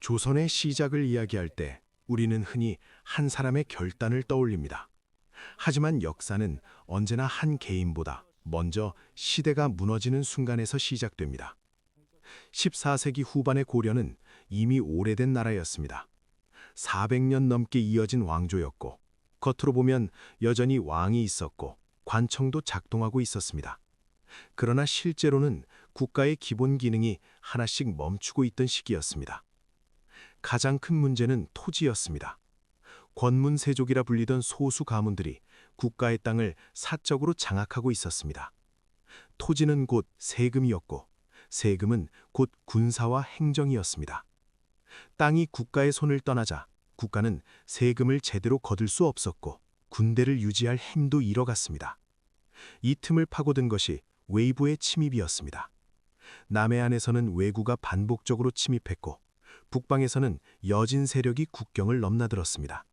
조선의 시작을 이야기할 때 우리는 흔히 한 사람의 결단을 떠올립니다. 하지만 역사는 언제나 한 개인보다 먼저 시대가 무너지는 순간에서 시작됩니다. 14세기 후반의 고려는 이미 오래된 나라였습니다. 400년 넘게 이어진 왕조였고, 겉으로 보면 여전히 왕이 있었고, 관청도 작동하고 있었습니다. 그러나 실제로는 국가의 기본 기능이 하나씩 멈추고 있던 시기였습니다. 가장 큰 문제는 토지였습니다. 권문세족이라 불리던 소수 가문들이 국가의 땅을 사적으로 장악하고 있었습니다. 토지는 곧 세금이었고, 세금은 곧 군사와 행정이었습니다. 땅이 국가의 손을 떠나자 국가는 세금을 제대로 거둘 수 없었고, 군대를 유지할 힘도 잃어갔습니다. 이 틈을 파고든 것이 외부의 침입이었습니다. 남해안에서는 왜구가 반복적으로 침입했고, 북방에서는 여진 세력이 국경을 넘나들었습니다.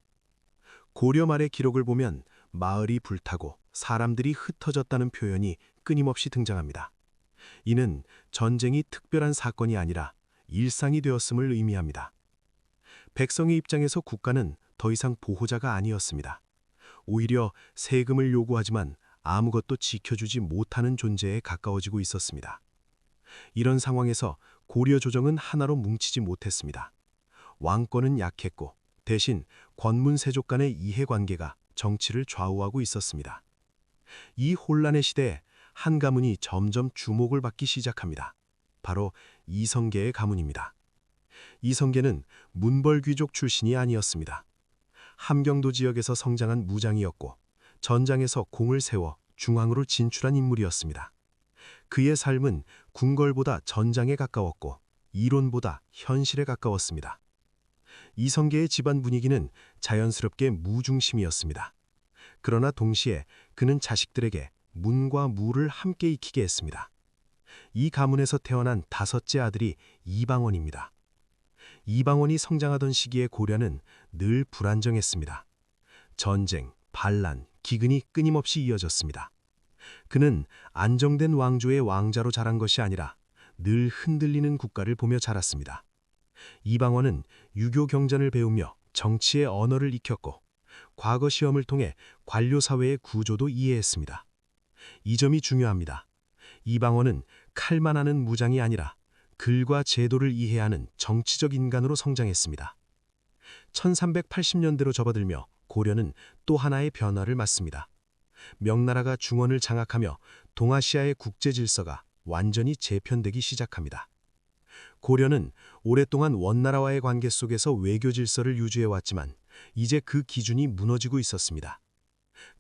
고려 말의 기록을 보면 마을이 불타고 사람들이 흩어졌다는 표현이 끊임없이 등장합니다. 이는 전쟁이 특별한 사건이 아니라 일상이 되었음을 의미합니다. 백성의 입장에서 국가는 더 이상 보호자가 아니었습니다. 오히려 세금을 요구하지만 아무것도 지켜주지 못하는 존재에 가까워지고 있었습니다. 이런 상황에서 고려 조정은 하나로 뭉치지 못했습니다. 왕권은 약했고 대신 권문세족 간의 이해관계가 정치를 좌우하고 있었습니다. 이 혼란의 시대에 한 가문이 점점 주목을 받기 시작합니다. 바로 이성계의 가문입니다. 이성계는 문벌귀족 출신이 아니었습니다. 함경도 지역에서 성장한 무장이었고 전장에서 공을 세워 중앙으로 진출한 인물이었습니다. 그의 삶은 궁궐보다 전장에 가까웠고 이론보다 현실에 가까웠습니다. 이성계의 집안 분위기는 자연스럽게 무중심이었습니다. 그러나 동시에 그는 자식들에게 문과 무를 함께 익히게 했습니다. 이 가문에서 태어난 다섯째 아들이 이방원입니다. 이방원이 성장하던 시기에 고려는 늘 불안정했습니다. 전쟁, 반란, 기근이 끊임없이 이어졌습니다. 그는 안정된 왕조의 왕자로 자란 것이 아니라 늘 흔들리는 국가를 보며 자랐습니다. 이방원은 유교 경전을 배우며 정치의 언어를 익혔고 과거 시험을 통해 관료 사회의 구조도 이해했습니다. 이 점이 중요합니다. 이방원은 칼만 하는 무장이 아니라 글과 제도를 이해하는 정치적 인간으로 성장했습니다. 1380년대로 접어들며 고려는 또 하나의 변화를 맞습니다. 명나라가 중원을 장악하며 동아시아의 국제 질서가 완전히 재편되기 시작합니다. 고려는 오랫동안 원나라와의 관계 속에서 외교 질서를 유지해왔지만 이제 그 기준이 무너지고 있었습니다.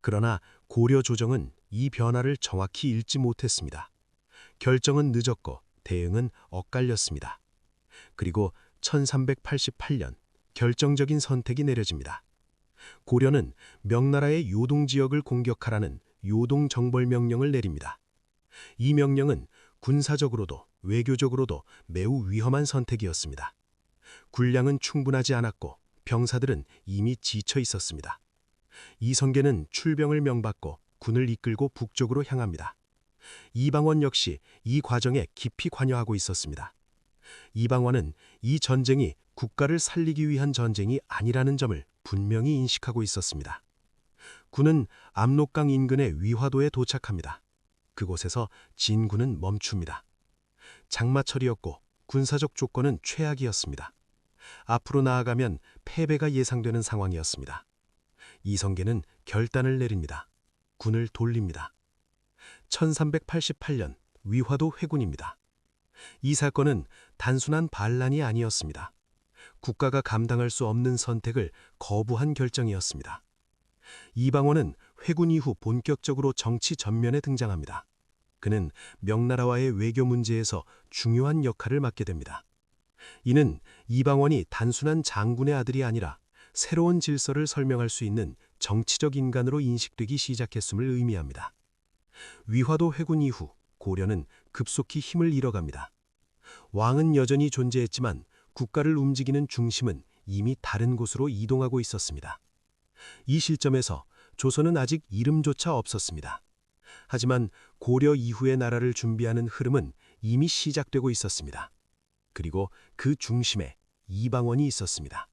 그러나 고려 조정은 이 변화를 정확히 읽지 못했습니다. 결정은 늦었고 대응은 엇갈렸습니다. 그리고 1388년 결정적인 선택이 내려집니다. 고려는 명나라의 요동 지역을 공격하라는 요동정벌명령을 내립니다. 이 명령은 군사적으로도 외교적으로도 매우 위험한 선택이었습니다. 군량은 충분하지 않았고 병사들은 이미 지쳐 있었습니다. 이성계는 출병을 명받고 군을 이끌고 북쪽으로 향합니다. 이방원 역시 이 과정에 깊이 관여하고 있었습니다. 이방원은 이 전쟁이 국가를 살리기 위한 전쟁이 아니라는 점을 분명히 인식하고 있었습니다. 군은 압록강 인근의 위화도에 도착합니다. 그곳에서 진군은 멈춥니다. 장마철이었고 군사적 조건은 최악이었습니다. 앞으로 나아가면 패배가 예상되는 상황이었습니다. 이성계는 결단을 내립니다. 군을 돌립니다. 1388년 위화도 회군입니다. 이 사건은 단순한 반란이 아니었습니다. 국가가 감당할 수 없는 선택을 거부한 결정이었습니다. 이방원은 회군 이후 본격적으로 정치 전면에 등장합니다. 그는 명나라와의 외교 문제에서 중요한 역할을 맡게 됩니다. 이는 이방원이 단순한 장군의 아들이 아니라 새로운 질서를 설명할 수 있는 정치적 인간으로 인식되기 시작했음을 의미합니다. 위화도 회군 이후 고려는 급속히 힘을 잃어갑니다. 왕은 여전히 존재했지만 국가를 움직이는 중심은 이미 다른 곳으로 이동하고 있었습니다. 이 시점에서 조선은 아직 이름조차 없었습니다. 하지만 고려 이후의 나라를 준비하는 흐름은 이미 시작되고 있었습니다. 그리고 그 중심에 이방원이 있었습니다.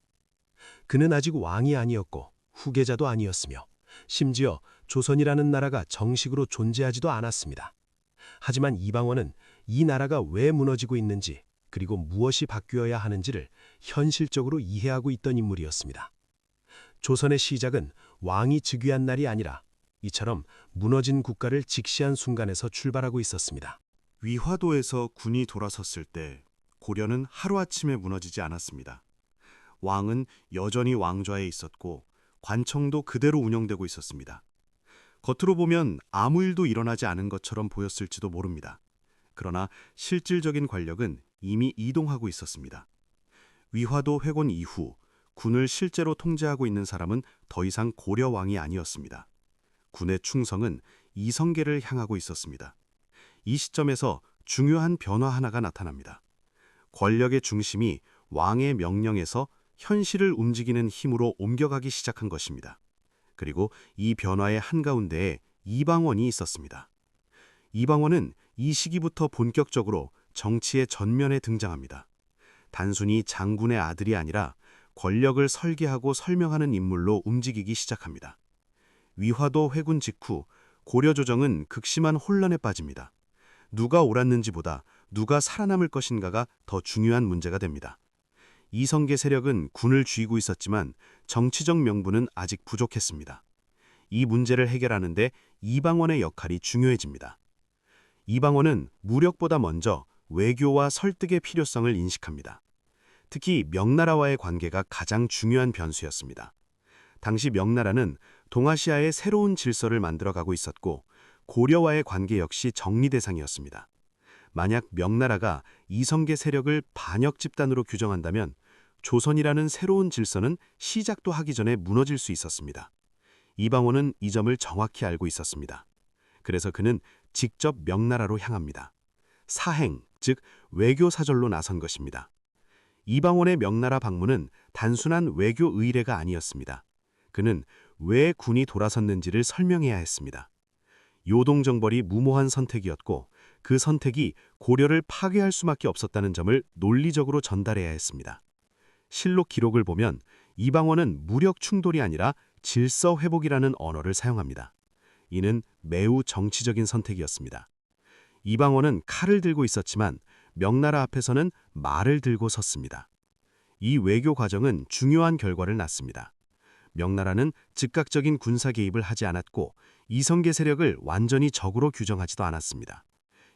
그는 아직 왕이 아니었고 후계자도 아니었으며 심지어 조선이라는 나라가 정식으로 존재하지도 않았습니다. 하지만 이방원은 이 나라가 왜 무너지고 있는지 그리고 무엇이 바뀌어야 하는지를 현실적으로 이해하고 있던 인물이었습니다. 조선의 시작은 왕이 즉위한 날이 아니라 이처럼 무너진 국가를 직시한 순간에서 출발하고 있었습니다. 위화도에서 군이 돌아섰을 때 고려는 하루아침에 무너지지 않았습니다. 왕은 여전히 왕좌에 있었고 관청도 그대로 운영되고 있었습니다. 겉으로 보면 아무 일도 일어나지 않은 것처럼 보였을지도 모릅니다. 그러나 실질적인 권력은 이미 이동하고 있었습니다. 위화도 회곤 이후 군을 실제로 통제하고 있는 사람은 더 이상 고려 왕이 아니었습니다. 군의 충성은 이성계를 향하고 있었습니다. 이 시점에서 중요한 변화 하나가 나타납니다. 권력의 중심이 왕의 명령에서 현실을 움직이는 힘으로 옮겨가기 시작한 것입니다. 그리고 이 변화의 한가운데에 이방원이 있었습니다. 이방원은 이 시기부터 본격적으로 정치의 전면에 등장합니다. 단순히 장군의 아들이 아니라 권력을 설계하고 설명하는 인물로 움직이기 시작합니다. 위화도 회군 직후 고려 조정은 극심한 혼란에 빠집니다. 누가 옳았는지보다 누가 살아남을 것인가가 더 중요한 문제가 됩니다. 이성계 세력은 군을 쥐고 있었지만 정치적 명분은 아직 부족했습니다. 이 문제를 해결하는 데 이방원의 역할이 중요해집니다. 이방원은 무력보다 먼저 외교와 설득의 필요성을 인식합니다. 특히 명나라와의 관계가 가장 중요한 변수였습니다. 당시 명나라는 동아시아의 새로운 질서를 만들어가고 있었고 고려와의 관계 역시 정리 대상이었습니다. 만약 명나라가 이성계 세력을 반역 집단으로 규정한다면 조선이라는 새로운 질서는 시작도 하기 전에 무너질 수 있었습니다. 이방원은 이 점을 정확히 알고 있었습니다. 그래서 그는 직접 명나라로 향합니다. 사행, 즉 외교 사절로 나선 것입니다. 이방원의 명나라 방문은 단순한 외교 의례가 아니었습니다. 그는 왜 군이 돌아섰는지를 설명해야 했습니다. 요동정벌이 무모한 선택이었고 그 선택이 고려를 파괴할 수밖에 없었다는 점을 논리적으로 전달해야 했습니다. 실록 기록을 보면 이방원은 무력 충돌이 아니라 질서 회복이라는 언어를 사용합니다. 이는 매우 정치적인 선택이었습니다. 이방원은 칼을 들고 있었지만 명나라 앞에서는 말을 들고 섰습니다. 이 외교 과정은 중요한 결과를 낳습니다. 명나라는 즉각적인 군사 개입을 하지 않았고 이성계 세력을 완전히 적으로 규정하지도 않았습니다.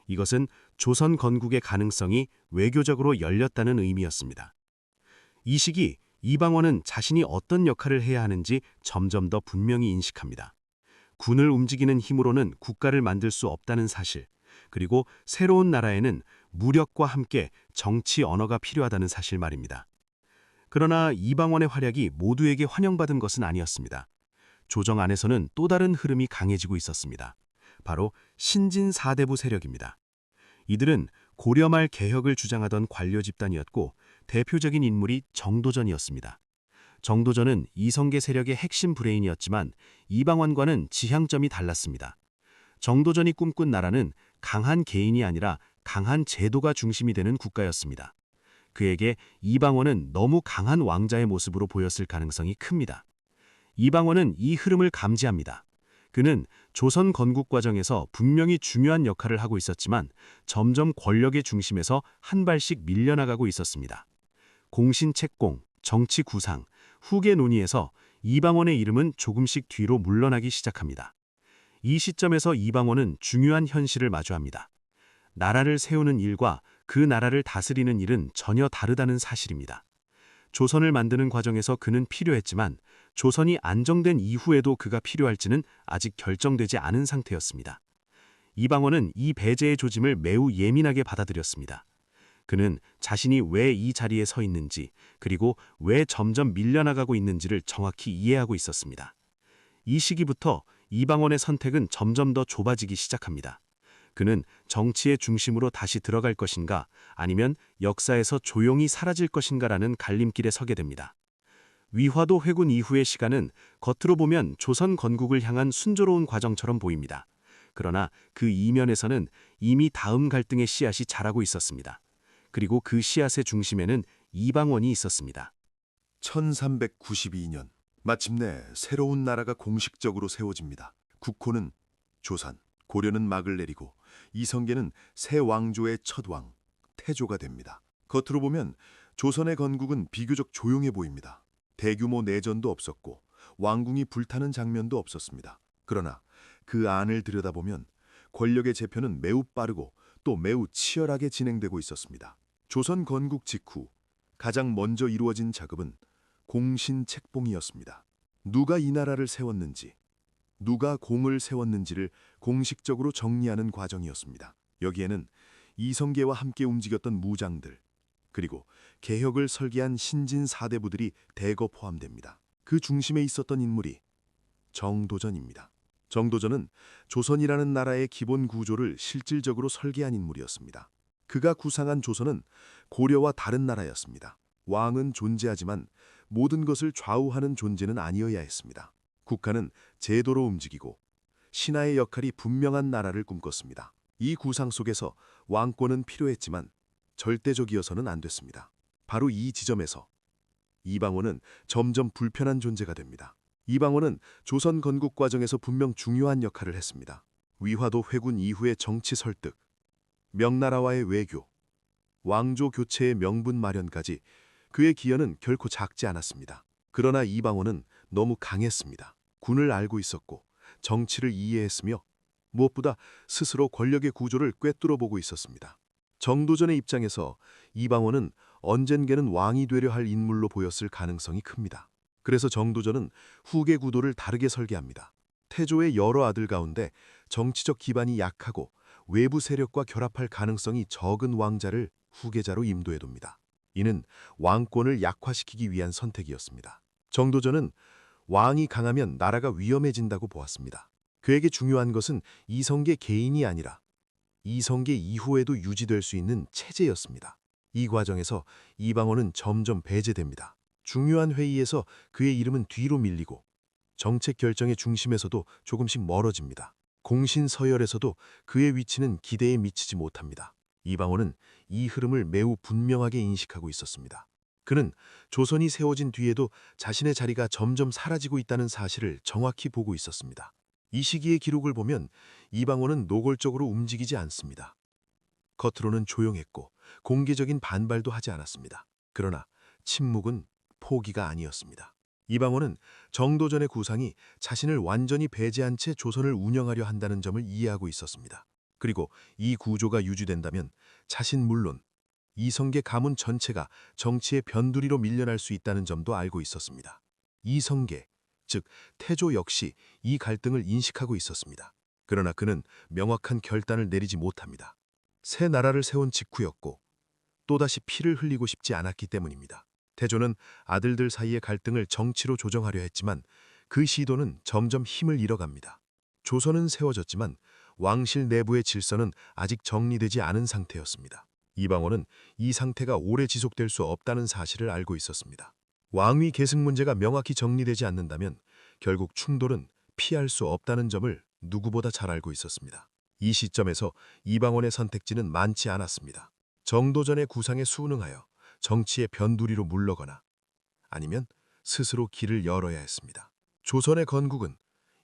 이것은 조선 건국의 가능성이 외교적으로 열렸다는 의미였습니다. 이 시기 이방원은 자신이 어떤 역할을 해야 하는지 점점 더 분명히 인식합니다. 군을 움직이는 힘으로는 국가를 만들 수 없다는 사실, 그리고 새로운 나라에는 무력과 함께 정치 언어가 필요하다는 사실 말입니다. 그러나 이방원의 활약이 모두에게 환영받은 것은 아니었습니다. 조정 안에서는 또 다른 흐름이 강해지고 있었습니다. 바로 신진 사대부 세력입니다. 이들은 고려 말 개혁을 주장하던 관료 집단이었고 대표적인 인물이 정도전이었습니다. 정도전은 이성계 세력의 핵심 브레인이었지만 이방원과는 지향점이 달랐습니다. 정도전이 꿈꾼 나라는 강한 개인이 아니라 강한 제도가 중심이 되는 국가였습니다. 그에게 이방원은 너무 강한 왕자의 모습으로 보였을 가능성이 큽니다. 이방원은 이 흐름을 감지합니다. 그는 조선 건국 과정에서 분명히 중요한 역할을 하고 있었지만 점점 권력의 중심에서 한 발씩 밀려나가고 있었습니다. 공신 책공, 정치 구상, 후계 논의에서 이방원의 이름은 조금씩 뒤로 물러나기 시작합니다. 이 시점에서 이방원은 중요한 현실을 마주합니다. 나라를 세우는 일과 그 나라를 다스리는 일은 전혀 다르다는 사실입니다. 조선을 만드는 과정에서 그는 필요했지만 조선이 안정된 이후에도 그가 필요할지는 아직 결정되지 않은 상태였습니다. 이방원은 이 배제의 조짐을 매우 예민하게 받아들였습니다. 그는 자신이 왜 이 자리에 서 있는지, 그리고 왜 점점 밀려나가고 있는지를 정확히 이해하고 있었습니다. 이 시기부터 이방원의 선택은 점점 더 좁아지기 시작합니다. 그는 정치의 중심으로 다시 들어갈 것인가, 아니면 역사에서 조용히 사라질 것인가라는 갈림길에 서게 됩니다. 위화도 회군 이후의 시간은 겉으로 보면 조선 건국을 향한 순조로운 과정처럼 보입니다. 그러나 그 이면에서는 이미 다음 갈등의 씨앗이 자라고 있었습니다. 그리고 그 씨앗의 중심에는 이방원이 있었습니다. 1392년 마침내 새로운 나라가 공식적으로 세워집니다. 국호는 조선, 고려는 막을 내리고 이성계는 새 왕조의 첫 왕, 태조가 됩니다. 겉으로 보면 조선의 건국은 비교적 조용해 보입니다. 대규모 내전도 없었고 왕궁이 불타는 장면도 없었습니다. 그러나 그 안을 들여다보면 권력의 재편은 매우 빠르고 또 매우 치열하게 진행되고 있었습니다. 조선 건국 직후 가장 먼저 이루어진 작업은 공신책봉이었습니다. 누가 이 나라를 세웠는지, 누가 공을 세웠는지를 공식적으로 정리하는 과정이었습니다. 여기에는 이성계와 함께 움직였던 무장들, 그리고 개혁을 설계한 신진 사대부들이 대거 포함됩니다. 그 중심에 있었던 인물이 정도전입니다. 정도전은 조선이라는 나라의 기본 구조를 실질적으로 설계한 인물이었습니다. 그가 구상한 조선은 고려와 다른 나라였습니다. 왕은 존재하지만 모든 것을 좌우하는 존재는 아니어야 했습니다. 국가는 제도로 움직이고 신하의 역할이 분명한 나라를 꿈꿨습니다. 이 구상 속에서 왕권은 필요했지만 절대적이어서는 안 됐습니다. 바로 이 지점에서 이방원은 점점 불편한 존재가 됩니다. 이방원은 조선 건국 과정에서 분명 중요한 역할을 했습니다. 위화도 회군 이후의 정치 설득, 명나라와의 외교, 왕조 교체의 명분 마련까지 그의 기여는 결코 작지 않았습니다. 그러나 이방원은 너무 강했습니다. 군을 알고 있었고 정치를 이해했으며 무엇보다 스스로 권력의 구조를 꿰뚫어보고 있었습니다. 정도전의 입장에서 이방원은 언젠가는 왕이 되려 할 인물로 보였을 가능성이 큽니다. 그래서 정도전은 후계 구도를 다르게 설계합니다. 태조의 여러 아들 가운데 정치적 기반이 약하고 외부 세력과 결합할 가능성이 적은 왕자를 후계자로 임도해둡니다. 이는 왕권을 약화시키기 위한 선택이었습니다. 정도전은 왕이 강하면 나라가 위험해진다고 보았습니다. 그에게 중요한 것은 이성계 개인이 아니라 이성계 이후에도 유지될 수 있는 체제였습니다. 이 과정에서 이방원은 점점 배제됩니다. 중요한 회의에서 그의 이름은 뒤로 밀리고 정책 결정의 중심에서도 조금씩 멀어집니다. 공신 서열에서도 그의 위치는 기대에 미치지 못합니다. 이방원은 이 흐름을 매우 분명하게 인식하고 있었습니다. 그는 조선이 세워진 뒤에도 자신의 자리가 점점 사라지고 있다는 사실을 정확히 보고 있었습니다. 이 시기의 기록을 보면 이방원은 노골적으로 움직이지 않습니다. 겉으로는 조용했고 공개적인 반발도 하지 않았습니다. 그러나 침묵은 포기가 아니었습니다. 이방원은 정도전의 구상이 자신을 완전히 배제한 채 조선을 운영하려 한다는 점을 이해하고 있었습니다. 그리고 이 구조가 유지된다면 자신 물론 이성계 가문 전체가 정치의 변두리로 밀려날 수 있다는 점도 알고 있었습니다. 이성계, 즉 태조 역시 이 갈등을 인식하고 있었습니다. 그러나 그는 명확한 결단을 내리지 못합니다. 새 나라를 세운 직후였고 또다시 피를 흘리고 싶지 않았기 때문입니다. 태조는 아들들 사이의 갈등을 정치로 조정하려 했지만 그 시도는 점점 힘을 잃어갑니다. 조선은 세워졌지만 왕실 내부의 질서는 아직 정리되지 않은 상태였습니다. 이방원은 이 상태가 오래 지속될 수 없다는 사실을 알고 있었습니다. 왕위 계승 문제가 명확히 정리되지 않는다면 결국 충돌은 피할 수 없다는 점을 누구보다 잘 알고 있었습니다. 이 시점에서 이방원의 선택지는 많지 않았습니다. 정도전의 구상에 순응하여 정치의 변두리로 물러거나 아니면 스스로 길을 열어야 했습니다. 조선의 건국은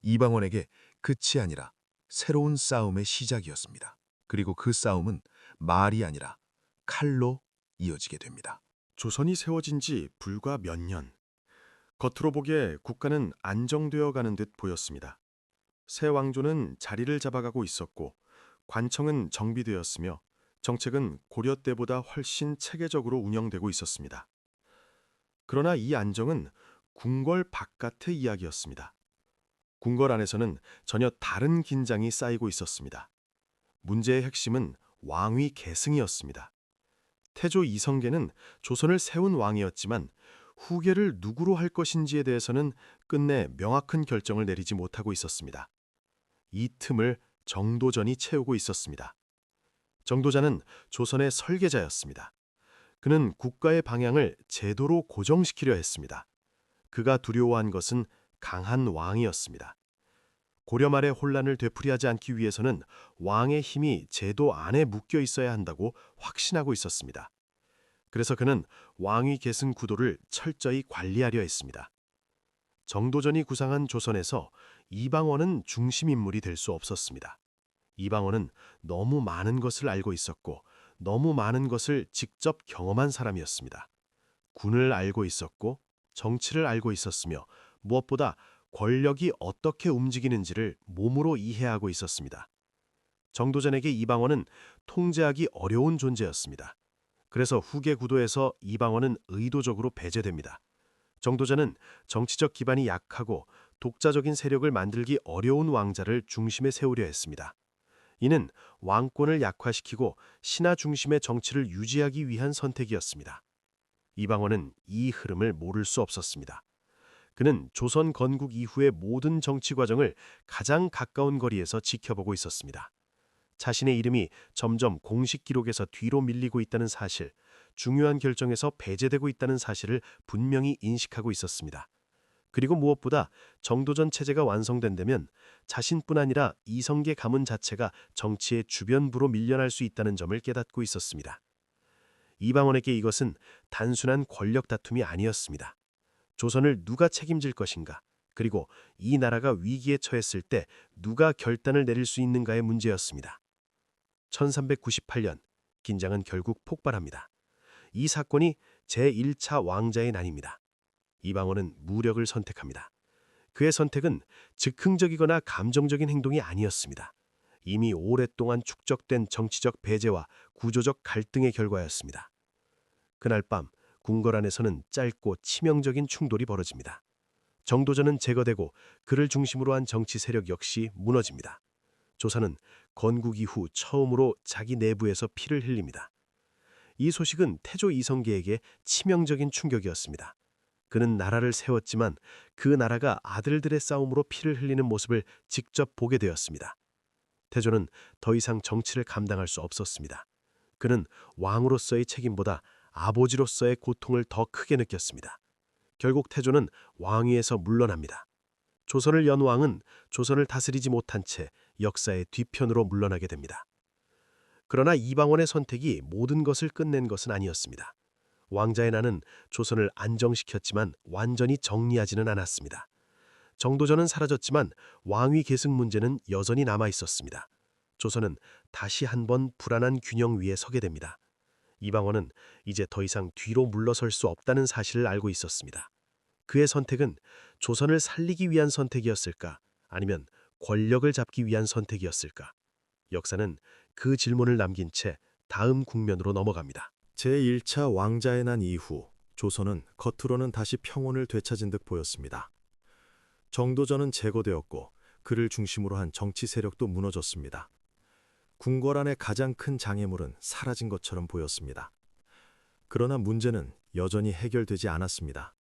이방원에게 끝이 아니라 새로운 싸움의 시작이었습니다. 그리고 그 싸움은 말이 아니라 칼로 이어지게 됩니다. 조선이 세워진 지 불과 몇 년. 겉으로 보기에 국가는 안정되어 가는 듯 보였습니다. 새 왕조는 자리를 잡아가고 있었고 관청은 정비되었으며 정책은 고려 때보다 훨씬 체계적으로 운영되고 있었습니다. 그러나 이 안정은 궁궐 바깥의 이야기였습니다. 궁궐 안에서는 전혀 다른 긴장이 쌓이고 있었습니다. 문제의 핵심은 왕위 계승이었습니다. 태조 이성계는 조선을 세운 왕이었지만 후계를 누구로 할 것인지에 대해서는 끝내 명확한 결정을 내리지 못하고 있었습니다. 이 틈을 정도전이 채우고 있었습니다. 정도전은 조선의 설계자였습니다. 그는 국가의 방향을 제도로 고정시키려 했습니다. 그가 두려워한 것은 강한 왕이었습니다. 고려 말의 혼란을 되풀이하지 않기 위해서는 왕의 힘이 제도 안에 묶여 있어야 한다고 확신하고 있었습니다. 그래서 그는 왕위 계승 구도를 철저히 관리하려 했습니다. 정도전이 구상한 조선에서 이방원은 중심 인물이 될 수 없었습니다. 이방원은 너무 많은 것을 알고 있었고 너무 많은 것을 직접 경험한 사람이었습니다. 군을 알고 있었고 정치를 알고 있었으며 무엇보다 권력이 어떻게 움직이는지를 몸으로 이해하고 있었습니다. 정도전에게 이방원은 통제하기 어려운 존재였습니다. 그래서 후계 구도에서 이방원은 의도적으로 배제됩니다. 정도전은 정치적 기반이 약하고 독자적인 세력을 만들기 어려운 왕자를 중심에 세우려 했습니다. 이는 왕권을 약화시키고 신하 중심의 정치를 유지하기 위한 선택이었습니다. 이방원은 이 흐름을 모를 수 없었습니다. 그는 조선 건국 이후의 모든 정치 과정을 가장 가까운 거리에서 지켜보고 있었습니다. 자신의 이름이 점점 공식 기록에서 뒤로 밀리고 있다는 사실, 중요한 결정에서 배제되고 있다는 사실을 분명히 인식하고 있었습니다. 그리고 무엇보다 정도전 체제가 완성된다면 자신뿐 아니라 이성계 가문 자체가 정치의 주변부로 밀려날 수 있다는 점을 깨닫고 있었습니다. 이방원에게 이것은 단순한 권력 다툼이 아니었습니다. 조선을 누가 책임질 것인가, 그리고 이 나라가 위기에 처했을 때 누가 결단을 내릴 수 있는가의 문제였습니다. 1398년 긴장은 결국 폭발합니다. 이 사건이 제1차 왕자의 난입니다. 이방원은 무력을 선택합니다. 그의 선택은 즉흥적이거나 감정적인 행동이 아니었습니다. 이미 오랫동안 축적된 정치적 배제와 구조적 갈등의 결과였습니다. 그날 밤 궁궐 안에서는 짧고 치명적인 충돌이 벌어집니다. 정도전은 제거되고 그를 중심으로 한 정치 세력 역시 무너집니다. 조선은 건국 이후 처음으로 자기 내부에서 피를 흘립니다. 이 소식은 태조 이성계에게 치명적인 충격이었습니다. 그는 나라를 세웠지만 그 나라가 아들들의 싸움으로 피를 흘리는 모습을 직접 보게 되었습니다. 태조는 더 이상 정치를 감당할 수 없었습니다. 그는 왕으로서의 책임보다 아버지로서의 고통을 더 크게 느꼈습니다. 결국 태조는 왕위에서 물러납니다. 조선을 연 왕은 조선을 다스리지 못한 채 역사의 뒤편으로 물러나게 됩니다. 그러나 이방원의 선택이 모든 것을 끝낸 것은 아니었습니다. 왕자의 난은 조선을 안정시켰지만 완전히 정리하지는 않았습니다. 정도전은 사라졌지만 왕위 계승 문제는 여전히 남아 있었습니다. 조선은 다시 한번 불안한 균형 위에 서게 됩니다. 이방원은 이제 더 이상 뒤로 물러설 수 없다는 사실을 알고 있었습니다. 그의 선택은 조선을 살리기 위한 선택이었을까? 아니면 권력을 잡기 위한 선택이었을까? 역사는 그 질문을 남긴 채 다음 국면으로 넘어갑니다. 제1차 왕자의 난 이후 조선은 겉으로는 다시 평온을 되찾은 듯 보였습니다. 정도전은 제거되었고 그를 중심으로 한 정치 세력도 무너졌습니다. 궁궐 안의 가장 큰 장애물은 사라진 것처럼 보였습니다. 그러나 문제는 여전히 해결되지 않았습니다.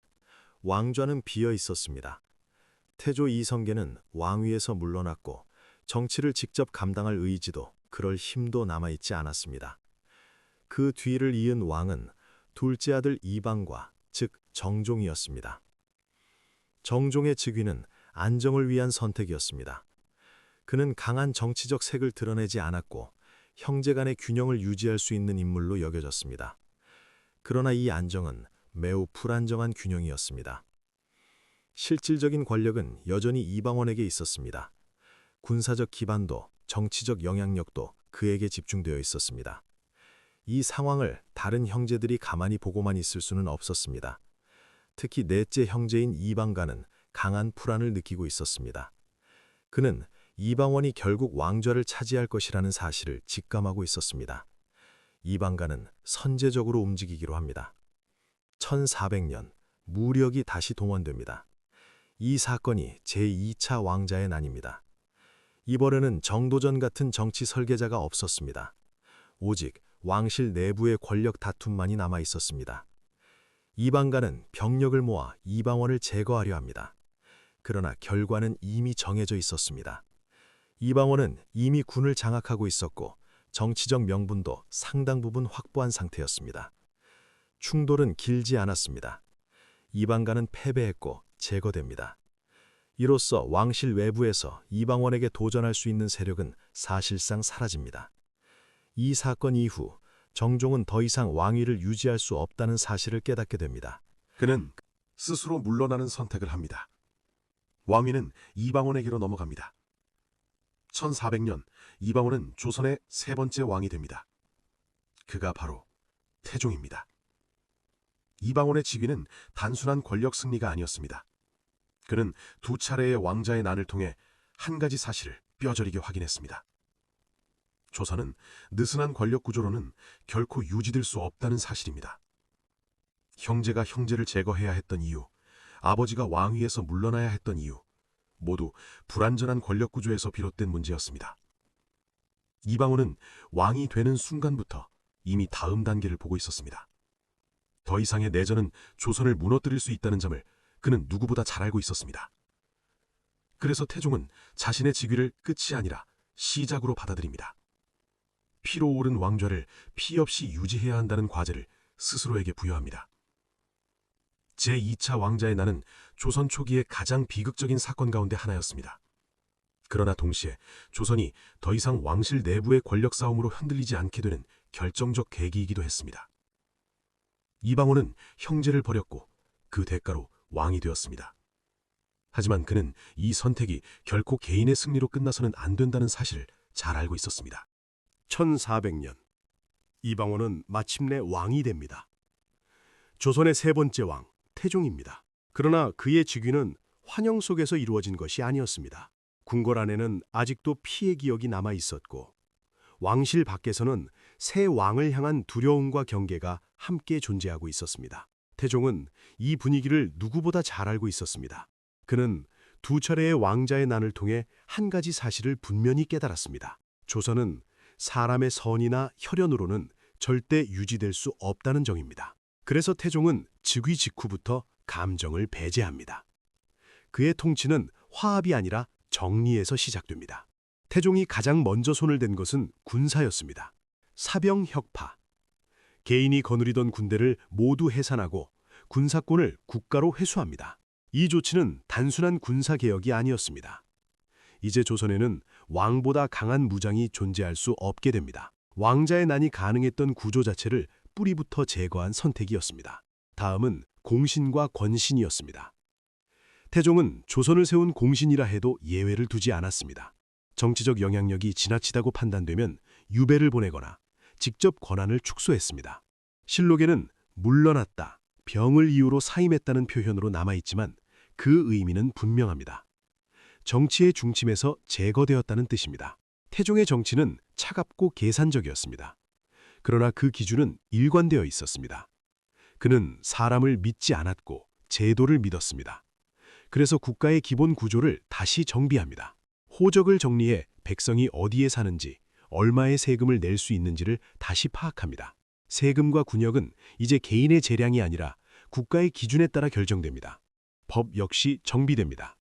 왕좌는 비어 있었습니다. 태조 이성계는 왕위에서 물러났고 정치를 직접 감당할 의지도 그럴 힘도 남아있지 않았습니다. 그 뒤를 이은 왕은 둘째 아들 이방과 즉 정종이었습니다. 정종의 즉위는 안정을 위한 선택이었습니다. 그는 강한 정치적 색을 드러내지 않았고 형제 간의 균형을 유지할 수 있는 인물로 여겨졌습니다. 그러나 이 안정은 매우 불안정한 균형이었습니다. 실질적인 권력은 여전히 이방원에게 있었습니다. 군사적 기반도 정치적 영향력도 그에게 집중되어 있었습니다. 이 상황을 다른 형제들이 가만히 보고만 있을 수는 없었습니다. 특히 넷째 형제인 이방가는 강한 불안을 느끼고 있었습니다. 그는 이방원이 결국 왕좌를 차지할 것이라는 사실을 직감하고 있었습니다. 이방가는 선제적으로 움직이기로 합니다. 1400년 무력이 다시 동원됩니다. 이 사건이 제2차 왕자의 난입니다. 이번에는 정도전 같은 정치 설계자가 없었습니다. 오직 왕실 내부의 권력 다툼만이 남아 있었습니다. 이방가는 병력을 모아 이방원을 제거하려 합니다. 그러나 결과는 이미 정해져 있었습니다. 이방원은 이미 군을 장악하고 있었고 정치적 명분도 상당 부분 확보한 상태였습니다. 충돌은 길지 않았습니다. 이방가는 패배했고 제거됩니다. 이로써 왕실 외부에서 이방원에게 도전할 수 있는 세력은 사실상 사라집니다. 이 사건 이후 정종은 더 이상 왕위를 유지할 수 없다는 사실을 깨닫게 됩니다. 그는 스스로 물러나는 선택을 합니다. 왕위는 이방원에게로 넘어갑니다. 1400년 이방원은 조선의 세 번째 왕이 됩니다. 그가 바로 태종입니다. 이방원의 즉위는 단순한 권력 승리가 아니었습니다. 그는 두 차례의 왕자의 난을 통해 한 가지 사실을 뼈저리게 확인했습니다. 조선은 느슨한 권력 구조로는 결코 유지될 수 없다는 사실입니다. 형제가 형제를 제거해야 했던 이유, 아버지가 왕위에서 물러나야 했던 이유, 모두 불완전한 권력 구조에서 비롯된 문제였습니다. 이방원은 왕이 되는 순간부터 이미 다음 단계를 보고 있었습니다. 더 이상의 내전은 조선을 무너뜨릴 수 있다는 점을 그는 누구보다 잘 알고 있었습니다. 그래서 태종은 자신의 즉위를 끝이 아니라 시작으로 받아들입니다. 피로 오른 왕좌를 피 없이 유지해야 한다는 과제를 스스로에게 부여합니다. 제2차 왕자의 난은 조선 초기의 가장 비극적인 사건 가운데 하나였습니다. 그러나 동시에 조선이 더 이상 왕실 내부의 권력 싸움으로 흔들리지 않게 되는 결정적 계기이기도 했습니다. 이방원은 형제를 버렸고 그 대가로 왕이 되었습니다. 하지만 그는 이 선택이 결코 개인의 승리로 끝나서는 안 된다는 사실을 잘 알고 있었습니다. 1400년 이방원은 마침내 왕이 됩니다. 조선의 세 번째 왕 태종입니다. 그러나 그의 즉위는 환영 속에서 이루어진 것이 아니었습니다. 궁궐 안에는 아직도 피의 기억이 남아 있었고 왕실 밖에서는 새 왕을 향한 두려움과 경계가 함께 존재하고 있었습니다. 태종은 이 분위기를 누구보다 잘 알고 있었습니다. 그는 두 차례의 왕자의 난을 통해 한 가지 사실을 분명히 깨달았습니다. 조선은 사람의 선이나 혈연으로는 절대 유지될 수 없다는 점입니다. 그래서 태종은 즉위 직후부터 감정을 배제합니다. 그의 통치는 화합이 아니라 정리에서 시작됩니다. 태종이 가장 먼저 손을 댄 것은 군사였습니다. 사병 혁파. 개인이 거느리던 군대를 모두 해산하고 군사권을 국가로 회수합니다. 이 조치는 단순한 군사개혁이 아니었습니다. 이제 조선에는 왕보다 강한 무장이 존재할 수 없게 됩니다. 왕자의 난이 가능했던 구조 자체를 뿌리부터 제거한 선택이었습니다. 다음은 공신과 권신이었습니다. 태종은 조선을 세운 공신이라 해도 예외를 두지 않았습니다. 정치적 영향력이 지나치다고 판단되면 유배를 보내거나 직접 권한을 축소했습니다. 실록에는 물러났다, 병을 이유로 사임했다는 표현으로 남아있지만 그 의미는 분명합니다. 정치의 중심에서 제거되었다는 뜻입니다. 태종의 정치는 차갑고 계산적이었습니다. 그러나 그 기준은 일관되어 있었습니다. 그는 사람을 믿지 않았고 제도를 믿었습니다. 그래서 국가의 기본 구조를 다시 정비합니다. 호적을 정리해 백성이 어디에 사는지, 얼마의 세금을 낼 수 있는지를 다시 파악합니다. 세금과 군역은 이제 개인의 재량이 아니라 국가의 기준에 따라 결정됩니다. 법 역시 정비됩니다.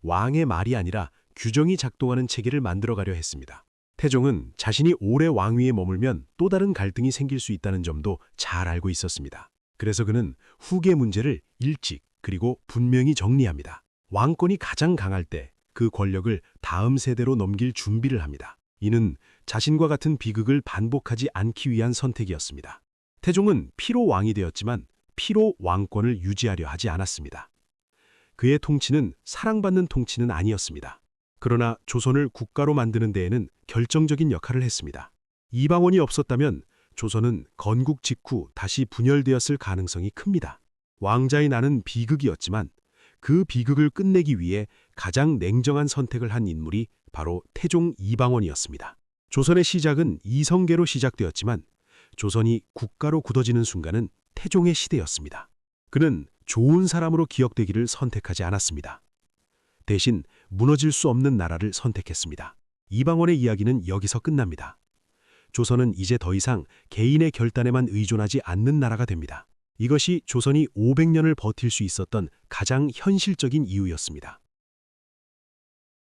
왕의 말이 아니라 규정이 작동하는 체계를 만들어가려 했습니다. 태종은 자신이 오래 왕위에 머물면 또 다른 갈등이 생길 수 있다는 점도 잘 알고 있었습니다. 그래서 그는 후계 문제를 일찍 그리고 분명히 정리합니다. 왕권이 가장 강할 때 그 권력을 다음 세대로 넘길 준비를 합니다. 이는 자신과 같은 비극을 반복하지 않기 위한 선택이었습니다. 태종은 피로 왕이 되었지만 피로 왕권을 유지하려 하지 않았습니다. 그의 통치는 사랑받는 통치는 아니었습니다. 그러나 조선을 국가로 만드는 데에는 결정적인 역할을 했습니다. 이방원이 없었다면 조선은 건국 직후 다시 분열되었을 가능성이 큽니다. 왕자의 난은 비극이었지만 그 비극을 끝내기 위해 가장 냉정한 선택을 한 인물이 바로 태종 이방원이었습니다. 조선의 시작은 이성계로 시작되었지만 조선이 국가로 굳어지는 순간은 태종의 시대였습니다. 그는 좋은 사람으로 기억되기를 선택하지 않았습니다. 대신 무너질 수 없는 나라를 선택했습니다. 이방원의 이야기는 여기서 끝납니다. 조선은 이제 더 이상 개인의 결단에만 의존하지 않는 나라가 됩니다. 이것이 조선이 500년을 버틸 수 있었던 가장 현실적인 이유였습니다.